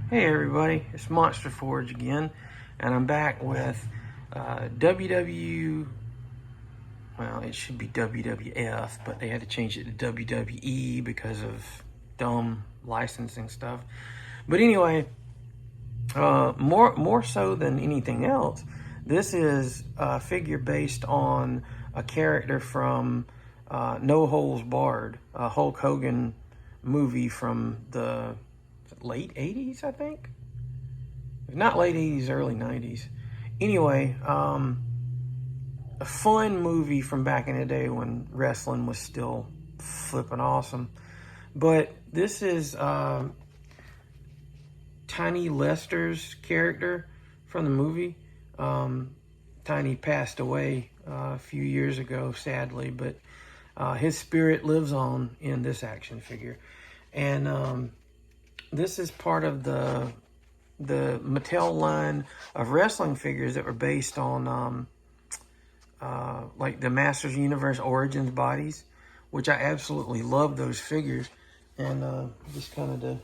Hey everybody, it's Monster Forge again, and I'm back with well, it should be WWF, but they had to change it to WWE because of dumb licensing stuff. But anyway, more so than anything else, this is a figure based on a character from No Holds Barred, a Hulk Hogan movie from the late 80s, I think. Not late 80s, early 90s. Anyway, a fun movie from back in the day when wrestling was still flipping awesome. But this is Tiny Lester's character from the movie. Tiny passed away a few years ago, sadly, but his spirit lives on in this action figure. And this is part of the Mattel line of wrestling figures that were based on like the Masters Universe Origins bodies, which I absolutely love those figures. And just kind of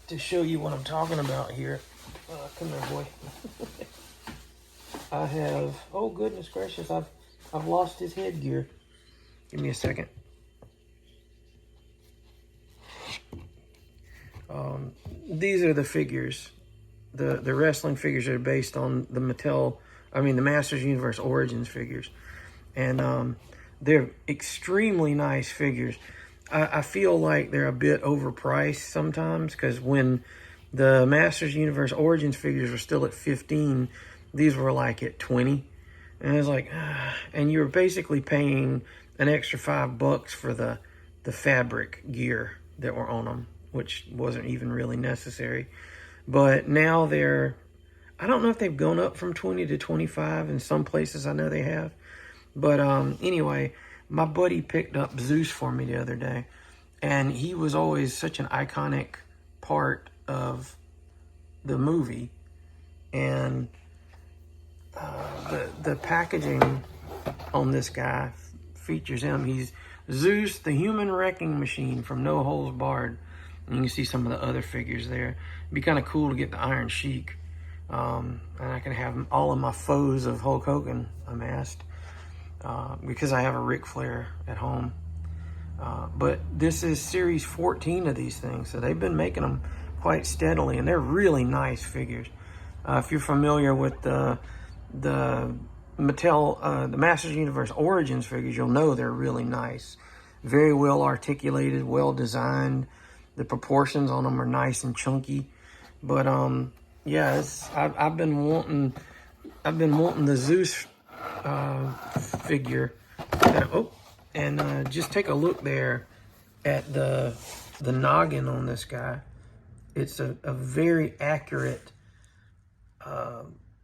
to show you what I'm talking about here. Come here, boy. I have, oh goodness gracious, I've lost his headgear. Give me a second. These are the figures, the wrestling figures that are based on the the Masters Universe Origins figures. And they're extremely nice figures. I feel like they're a bit overpriced sometimes, because when the Masters Universe Origins figures were still at 15, these were like at 20. And it's like, and you're basically paying an extra $5 for the fabric gear that were on them, which wasn't even really necessary. But now I don't know if they've gone up from 20 to 25. In some places I know they have. But anyway, my buddy picked up ZEUS for me the other day. And he was always such an iconic part of the movie. And the packaging on this guy features him. He's ZEUS, the human wrecking machine from No Holds Barred. And you can see some of the other figures there. It'd be kind of cool to get the Iron Sheik. And I can have all of my foes of Hulk Hogan amassed. Because I have a Ric Flair at home. But this is series 14 of these things. So they've been making them quite steadily. And they're really nice figures. If you're familiar with the Mattel, the Masters Universe Origins figures, you'll know they're really nice. Very well articulated, well designed. The proportions on them are nice and chunky. But yeah, I've been wanting the ZEUS figure. And just take a look there at the noggin on this guy. It's a very accurate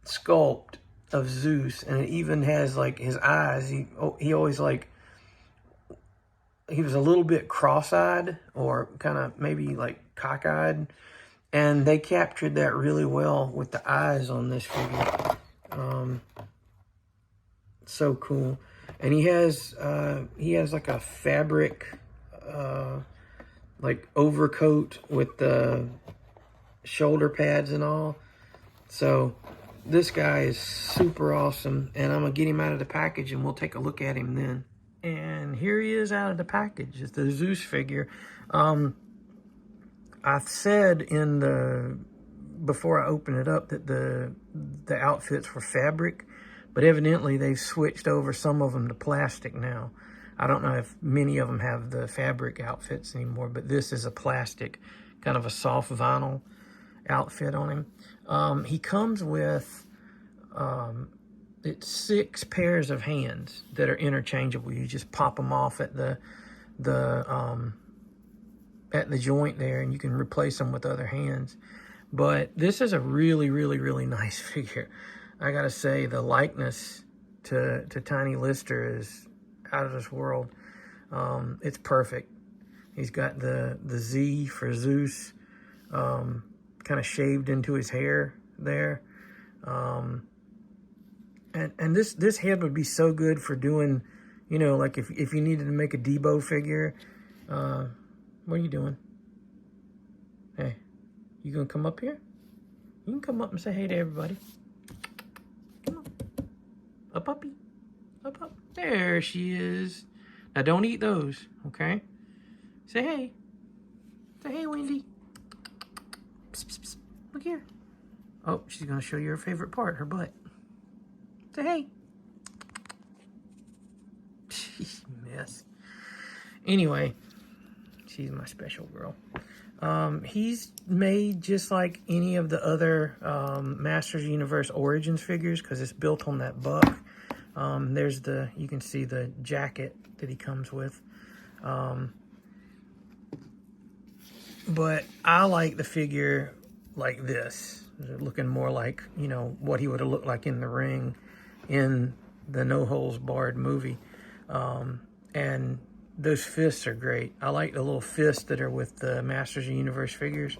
sculpt of ZEUS, and it even has like his eyes. He always he was a little bit cross-eyed, or kind of maybe like cockeyed, and they captured that really well with the eyes on this figure. So cool. And he has like a fabric like overcoat with the shoulder pads and all. So this guy is super awesome, and I'm gonna get him out of the package and we'll take a look at him then. And here he is out of the package. It's the ZEUS figure. I said before I open it up that the outfits were fabric, but evidently they've switched over some of them to plastic now. I don't know if many of them have the fabric outfits anymore, but this is a plastic, kind of a soft vinyl outfit on him. He comes with it's 6 pairs of hands that are interchangeable. You just pop them off at the joint there, and you can replace them with other hands. But this is a really, really, really nice figure. I gotta say, the likeness to Tiny Lister is out of this world. It's perfect. He's got the Z for ZEUS kind of shaved into his hair there. And this head would be so good for doing, you know, like if you needed to make a Debo figure. What are you doing? Hey, you gonna come up here? You can come up and say hey to everybody. Come on. A puppy. Up, up. There she is. Now don't eat those, okay? Say hey. Say hey, Wendy. Psst, psst, psst. Look here. Oh, she's gonna show you her favorite part, her butt. Say hey. Mess. Anyway, she's my special girl. He's made just like any of the other Masters Universe Origins figures because it's built on that buck. There's you can see the jacket that he comes with. But I like the figure like this, looking more like, you know, what he would have looked like in the ring in the No Holds Barred movie. And those fists are great. I like the little fists that are with the Masters of the Universe figures.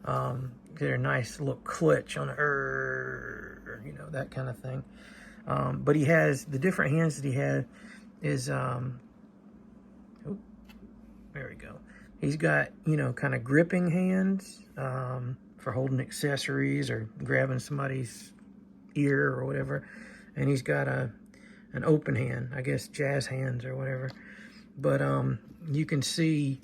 They're a nice little clutch on you know, that kind of thing. But he has, the different hands that he had is, there we go. He's got, you know, kind of gripping hands for holding accessories or grabbing somebody's ear or whatever. And he's got an open hand, I guess jazz hands or whatever. But you can see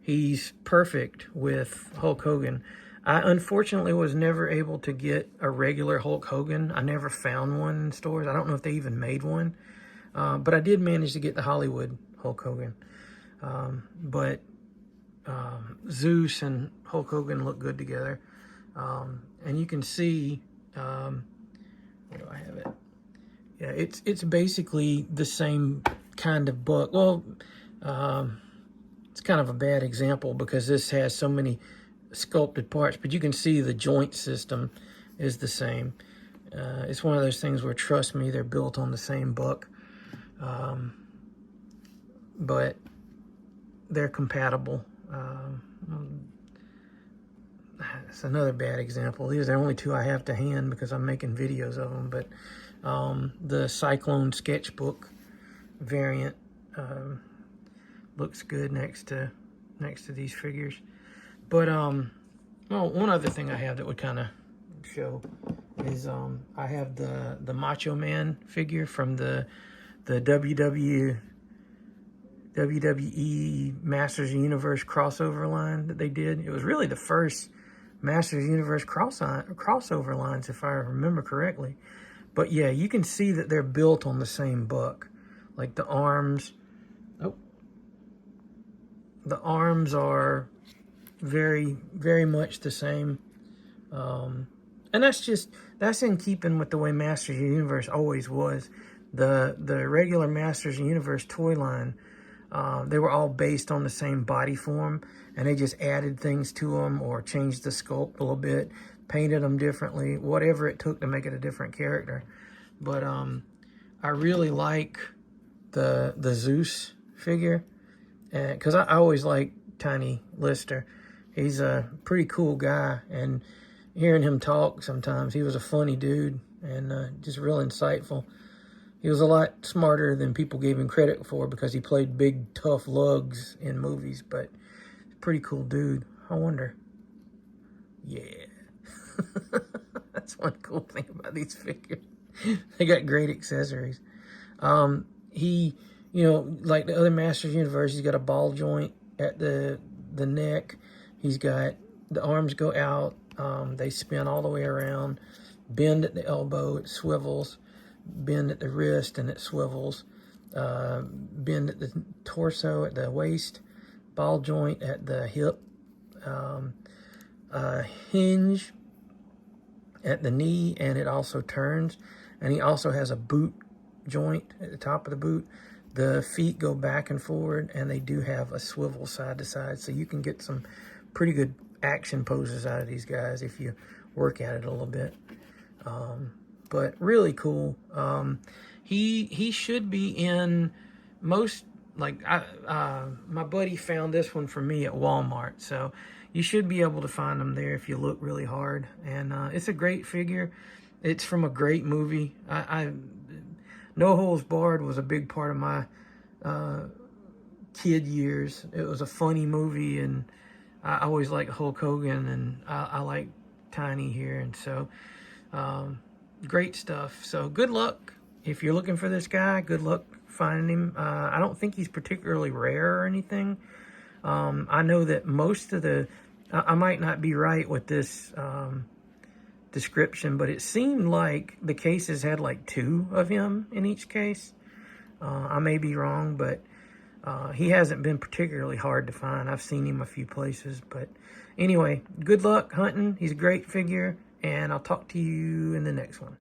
he's perfect with Hulk Hogan. I unfortunately was never able to get a regular Hulk Hogan. I never found one in stores. I don't know if they even made one. But I did manage to get the Hollywood Hulk Hogan. But ZEUS and Hulk Hogan look good together. And you can see, where do I have it? Yeah, it's basically the same kind of book. Well, it's kind of a bad example because this has so many sculpted parts, but you can see the joint system is the same. It's one of those things where, trust me, they're built on the same book. But they're compatible. It's another bad example. These are the only two I have to hand because I'm making videos of them. But the Cyclone sketchbook variant looks good next to these figures. But well, one other thing I have that would kind of show is I have the Macho Man figure from the WWE Masters Universe crossover line that they did. It was really the first Masters Universe crossover lines, if I remember correctly. But yeah, you can see that they're built on the same buck. Like the arms, the arms are very, very much the same. And that's in keeping with the way Masters of the Universe always was. The regular Masters of the Universe toy line, they were all based on the same body form, and they just added things to them or changed the sculpt a little bit, painted them differently, whatever it took to make it a different character. But I really like the ZEUS figure, because I always like Tiny Lister. He's a pretty cool guy, and hearing him talk sometimes, he was a funny dude and just real insightful. He was a lot smarter than people gave him credit for because he played big, tough lugs in movies, but pretty cool dude. I wonder. Yeah. That's one cool thing about these figures. They got great accessories. He, you know, like the other Masters Universe, he's got a ball joint at the neck. He's got, the arms go out. They spin all the way around. Bend at the elbow, it swivels. Bend at the wrist and it swivels. Bend at the torso, at the waist. Ball joint at the hip. Hinge at the knee, and it also turns. And he also has a boot joint at the top of the boot. The feet go back and forward, and they do have a swivel side to side, so you can get some pretty good action poses out of these guys if you work at it a little bit. But really cool. He should be in most, like, my buddy found this one for me at Walmart, so you should be able to find them there if you look really hard. And it's a great figure. It's from a great movie. No Holds Barred was a big part of my kid years. It was a funny movie, and I always like Hulk Hogan, and I like Tiny here, and so great stuff. So good luck if you're looking for this guy. Good luck finding him. I don't think he's particularly rare or anything. I know that most of the, I might not be right with this description, but it seemed like the cases had like 2 of him in each case. I may be wrong, but he hasn't been particularly hard to find. I've seen him a few places, but anyway, good luck hunting. He's a great figure, and I'll talk to you in the next one.